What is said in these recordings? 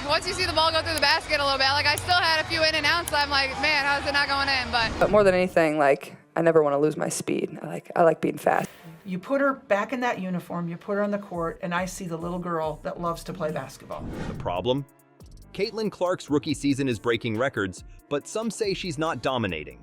once you see the ball go through the basket a little bit, like I still had a few in and outs. I'm like, man, how's it not going in? But more than anything, like I never want to lose my speed. I like being fast. You put her back in that uniform, you put her on the court, and I see the little girl that loves to play basketball. The problem? Caitlin Clark's rookie season is breaking records, but some say she's not dominating.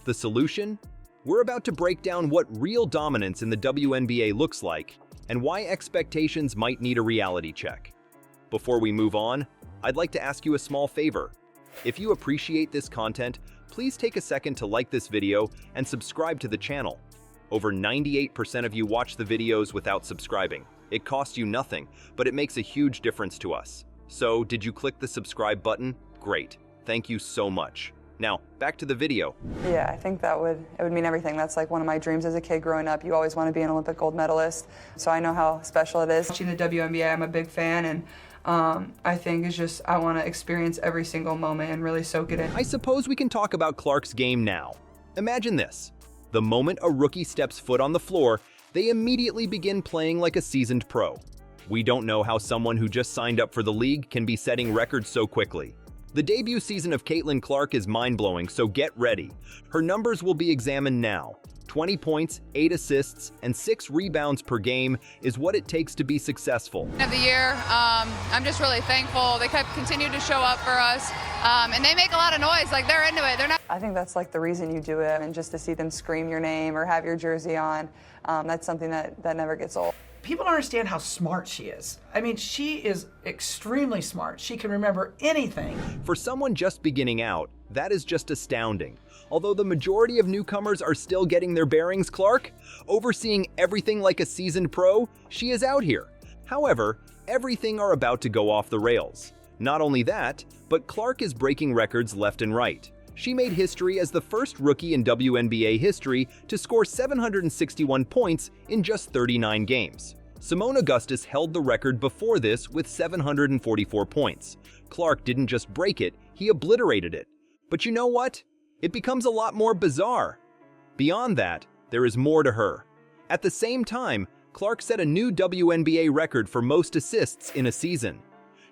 The solution? We're about to break down what real dominance in the WNBA looks like and why expectations might need a reality check. Before we move on, I'd like to ask you a small favor. If you appreciate this content, please take a second to like this video and subscribe to the channel. Over 98% of you watch the videos without subscribing. It costs you nothing, but it makes a huge difference to us. So, did you click the subscribe button? Great. Thank you so much. Now, back to the video. Yeah, I think it would mean everything. That's like one of my dreams as a kid growing up. You always want to be an Olympic gold medalist. So I know how special it is. Watching the WNBA, I'm a big fan, and I think it's just, I want to experience every single moment and really soak it in. I suppose we can talk about Clark's game now. Imagine this. The moment a rookie steps foot on the floor, they immediately begin playing like a seasoned pro. We don't know how someone who just signed up for the league can be setting records so quickly. The debut season of Caitlin Clark is mind-blowing, so get ready. Her numbers will be examined now. 20 points, 8 assists, and 6 rebounds per game is what it takes to be successful. Of the year, I'm just really thankful. They continue to show up for us, and they make a lot of noise. Like they're into it. They're not. I think that's like the reason you do it, and just to see them scream your name or have your jersey on, that's something that never gets old. People don't understand how smart she is. I mean, she is extremely smart. She can remember anything. For someone just beginning out, that is just astounding. Although the majority of newcomers are still getting their bearings, Clark, overseeing everything like a seasoned pro, she is out here. However, everything are about to go off the rails. Not only that, but Clark is breaking records left and right. She made history as the first rookie in WNBA history to score 761 points in just 39 games. Simone Augustus held the record before this with 744 points. Clark didn't just break it, he obliterated it. But you know what? It becomes a lot more bizarre. Beyond that, there is more to her. At the same time, Clark set a new WNBA record for most assists in a season.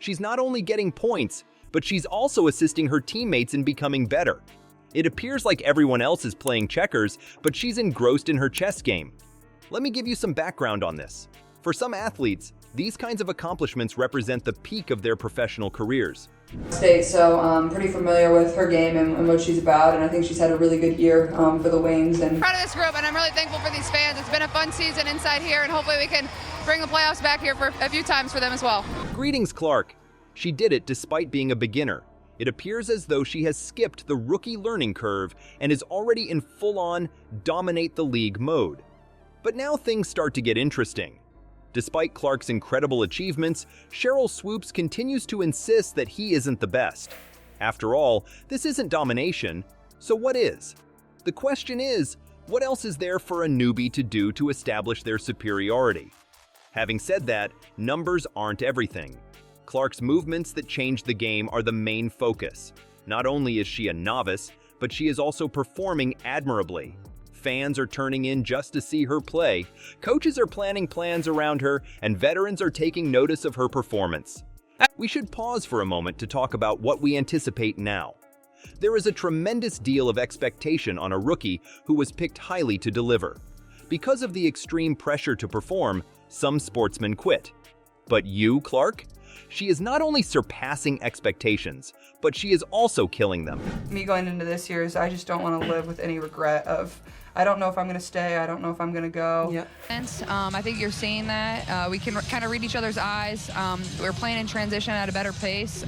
She's not only getting points, but she's also assisting her teammates in becoming better. It appears like everyone else is playing checkers, but she's engrossed in her chess game. Let me give you some background on this. For some athletes, these kinds of accomplishments represent the peak of their professional careers. So I'm pretty familiar with her game and what she's about, and I think she's had a really good year for the Wings. And Proud of this group, and I'm really thankful for these fans. It's been a fun season inside here, and hopefully we can bring the playoffs back here for a few times for them as well. Greetings, Clark. She did it despite being a beginner. It appears as though she has skipped the rookie learning curve and is already in full-on dominate the league mode. But now things start to get interesting. Despite Clark's incredible achievements, Sheryl Swoopes continues to insist that he isn't the best. After all, this isn't domination, so what is? The question is, what else is there for a newbie to do to establish their superiority? Having said that, numbers aren't everything. Clark's movements that change the game are the main focus. Not only is she a novice, but she is also performing admirably. Fans are turning in just to see her play, coaches are planning plans around her, and veterans are taking notice of her performance. We should pause for a moment to talk about what we anticipate now. There is a tremendous deal of expectation on a rookie who was picked highly to deliver. Because of the extreme pressure to perform, some sportsmen quit. But you, Clark? She is not only surpassing expectations, but she is also killing them. me going into this year is I just don't want to live with any regret of, I don't know if I'm going to stay, I don't know if I'm going to go. Yep. I think you're seeing that. We can kind of read each other's eyes. We're playing in transition at a better pace.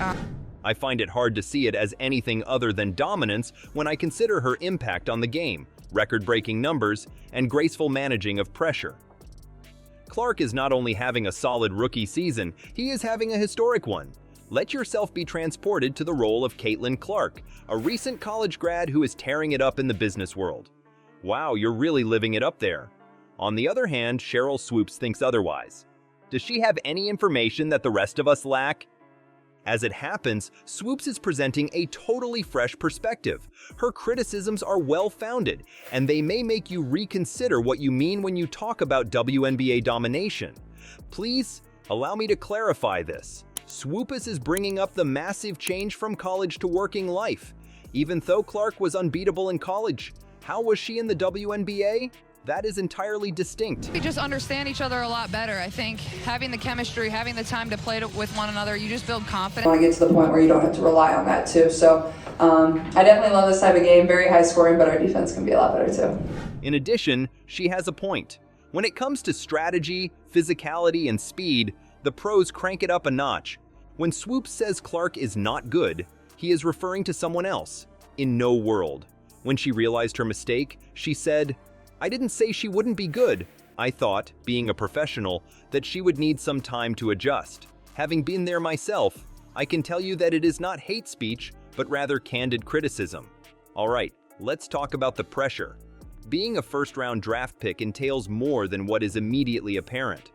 I find it hard to see it as anything other than dominance when I consider her impact on the game, record-breaking numbers, and graceful managing of pressure. Clark is not only having a solid rookie season, he is having a historic one. Let yourself be transported to the role of Caitlin Clark, a recent college grad who is tearing it up in the business world. Wow, you're really living it up there. On the other hand, Sheryl Swoopes thinks otherwise. Does she have any information that the rest of us lack? As it happens, Swoopes is presenting a totally fresh perspective. Her criticisms are well-founded, and they may make you reconsider what you mean when you talk about WNBA domination. Please, allow me to clarify this. Swoopus is bringing up the massive change from college to working life. Even though Clark was unbeatable in college, how was she in the WNBA? That is entirely distinct. We just understand each other a lot better. I think having the chemistry, having the time to play with one another, you just build confidence. I want to get to the point where you don't have to rely on that too. So I definitely love this type of game, very high scoring, but our defense can be a lot better too. In addition, she has a point. When it comes to strategy, physicality, and speed, the pros crank it up a notch. When Swoops says Clark is not good, he is referring to someone else. In no world. When she realized her mistake, she said, "I didn't say she wouldn't be good. I thought, being a professional, that she would need some time to adjust. Having been there myself, I can tell you that it is not hate speech, but rather candid criticism." All right, let's talk about the pressure. Being a first-round draft pick entails more than what is immediately apparent.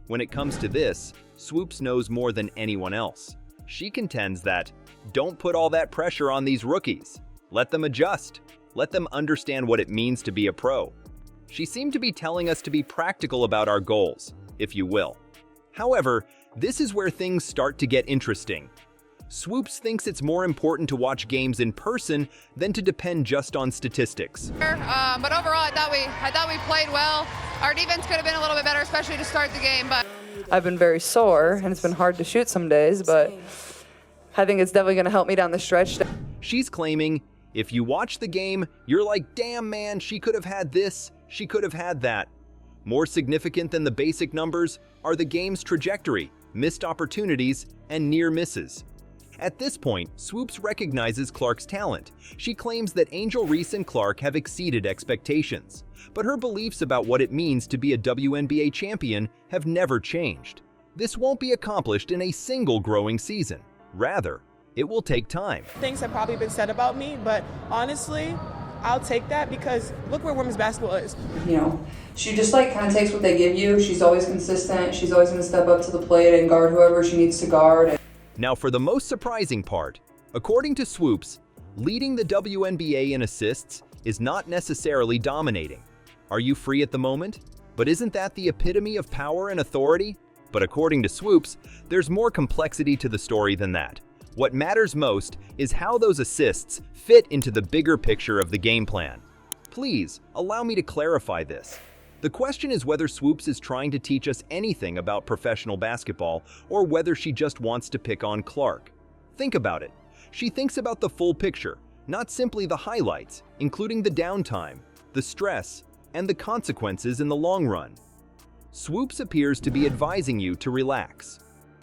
When it comes to this, Swoops knows more than anyone else. She contends that, don't put all that pressure on these rookies. Let them adjust. Let them understand what it means to be a pro. She seemed to be telling us to be practical about our goals, if you will. However, this is where things start to get interesting. Swoops thinks it's more important to watch games in person than to depend just on statistics. But overall, I thought we played well. Our defense could have been a little bit better, especially to start the game. But I've been very sore, and it's been hard to shoot some days, but I think it's definitely going to help me down the stretch. She's claiming, if you watch the game, you're like, damn man, she could have had this, she could have had that. More significant than the basic numbers are the game's trajectory, missed opportunities, and near misses. At this point, Swoops recognizes Clark's talent. She claims that Angel Reese and Clark have exceeded expectations, but her beliefs about what it means to be a WNBA champion have never changed. This won't be accomplished in a single growing season. Rather, it will take time. Things have probably been said about me, but honestly, I'll take that because look where women's basketball is. You know, she just like kind of takes what they give you. She's always consistent. She's always going to step up to the plate and guard whoever she needs to guard. Now for the most surprising part, according to Swoops, leading the WNBA in assists is not necessarily dominating. Are you free at the moment? But isn't that the epitome of power and authority? But according to Swoops, there's more complexity to the story than that. What matters most is how those assists fit into the bigger picture of the game plan. Please, allow me to clarify this. The question is whether Swoops is trying to teach us anything about professional basketball or whether she just wants to pick on Clark. Think about it. She thinks about the full picture, not simply the highlights, including the downtime, the stress, and the consequences in the long run. Swoops appears to be advising you to relax.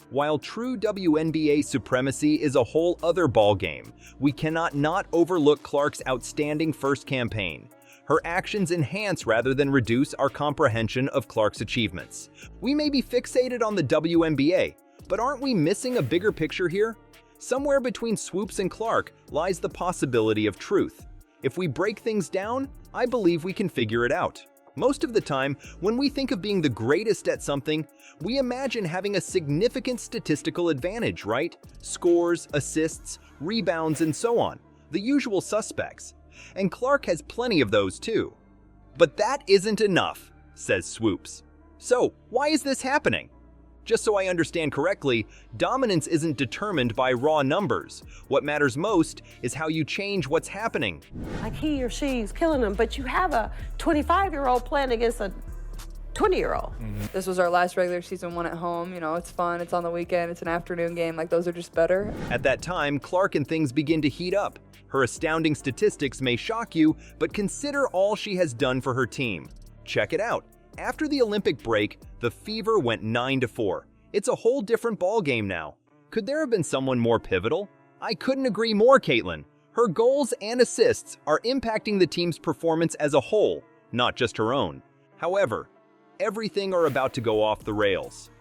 While true WNBA supremacy is a whole other ballgame, we cannot not overlook Clark's outstanding first campaign. Her actions enhance rather than reduce our comprehension of Clark's achievements. We may be fixated on the WNBA, but aren't we missing a bigger picture here? Somewhere between Swoops and Clark lies the possibility of truth. If we break things down, I believe we can figure it out. Most of the time, when we think of being the greatest at something, we imagine having a significant statistical advantage, right? Scores, assists, rebounds, and so on. The usual suspects. And Clark has plenty of those too. But that isn't enough, says Swoops. So, why is this happening? Just so I understand correctly, dominance isn't determined by raw numbers. What matters most is how you change what's happening. Like he or she's killing them, but you have a 25-year-old playing against a 20-year-old. This was our last regular season one at home. You know, it's fun. It's on the weekend. It's an afternoon game. Like, those are just better. At that time, Clark and things begin to heat up. Her astounding statistics may shock you, but consider all she has done for her team. Check it out. After the Olympic break, the Fever went 9-4. It's a whole different ballgame now. Could there have been someone more pivotal? I couldn't agree more, Caitlin. Her goals and assists are impacting the team's performance as a whole, not just her own. However, everything are about to go off the rails.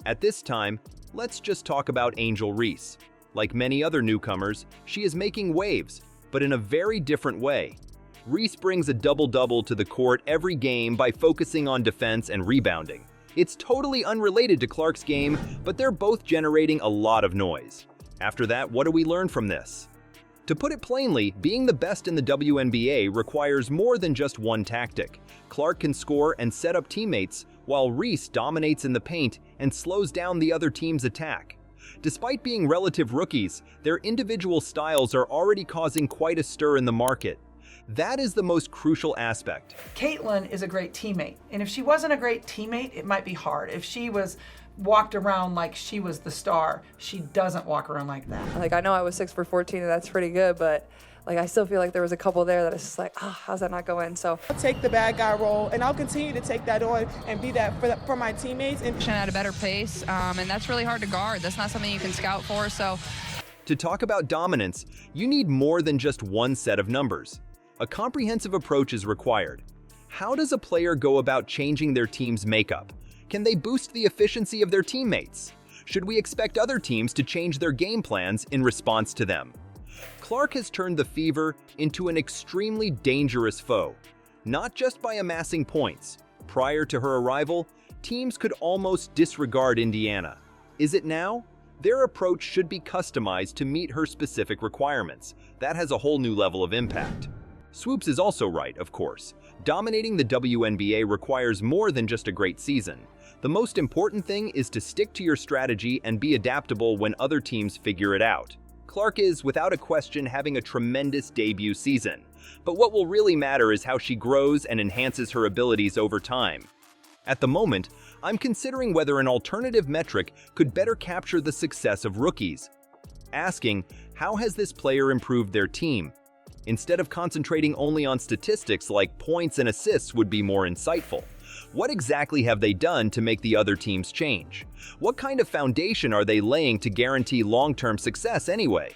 At this time, let's just talk about Angel Reese. Like many other newcomers, she is making waves, but in a very different way. Reese brings a double-double to the court every game by focusing on defense and rebounding. It's totally unrelated to Clark's game, but they're both generating a lot of noise. After that, what do we learn from this? To put it plainly, being the best in the WNBA requires more than just one tactic. Clark can score and set up teammates, while Reese dominates in the paint and slows down the other team's attack. Despite being relative rookies, their individual styles are already causing quite a stir in the market. That is the most crucial aspect. Caitlin is a great teammate, and if she wasn't a great teammate, it might be hard. If she walked around like she was the star, she doesn't walk around like that. Like, I know I was 6 for 14, and that's pretty good, but like, I still feel like there was a couple there that it's just like, how's that not go in? So I'll take the bad guy role, and I'll continue to take that on and be that for my teammates. And At a better pace, and that's really hard to guard. That's not something you can scout for. So To talk about dominance, you need more than just one set of numbers. A comprehensive approach is required. How does a player go about changing their team's makeup? Can they boost the efficiency of their teammates? Should we expect other teams to change their game plans in response to them? Clark has turned the Fever into an extremely dangerous foe, not just by amassing points. Prior to her arrival, teams could almost disregard Indiana. Is it now? Their approach should be customized to meet her specific requirements. That has a whole new level of impact. Swoops is also right, of course. Dominating the WNBA requires more than just a great season. The most important thing is to stick to your strategy and be adaptable when other teams figure it out. Clark is, without a question, having a tremendous debut season. But what will really matter is how she grows and enhances her abilities over time. At the moment, I'm considering whether an alternative metric could better capture the success of rookies. Asking, how has this player improved their team? Instead of concentrating only on statistics like points and assists would be more insightful. What exactly have they done to make the other teams change? What kind of foundation are they laying to guarantee long-term success anyway?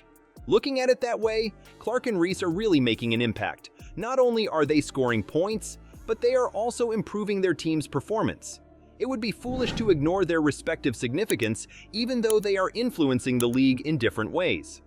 Looking at it that way, Clark and Reese are really making an impact. Not only are they scoring points, but they are also improving their team's performance. It would be foolish to ignore their respective significance, even though they are influencing the league in different ways.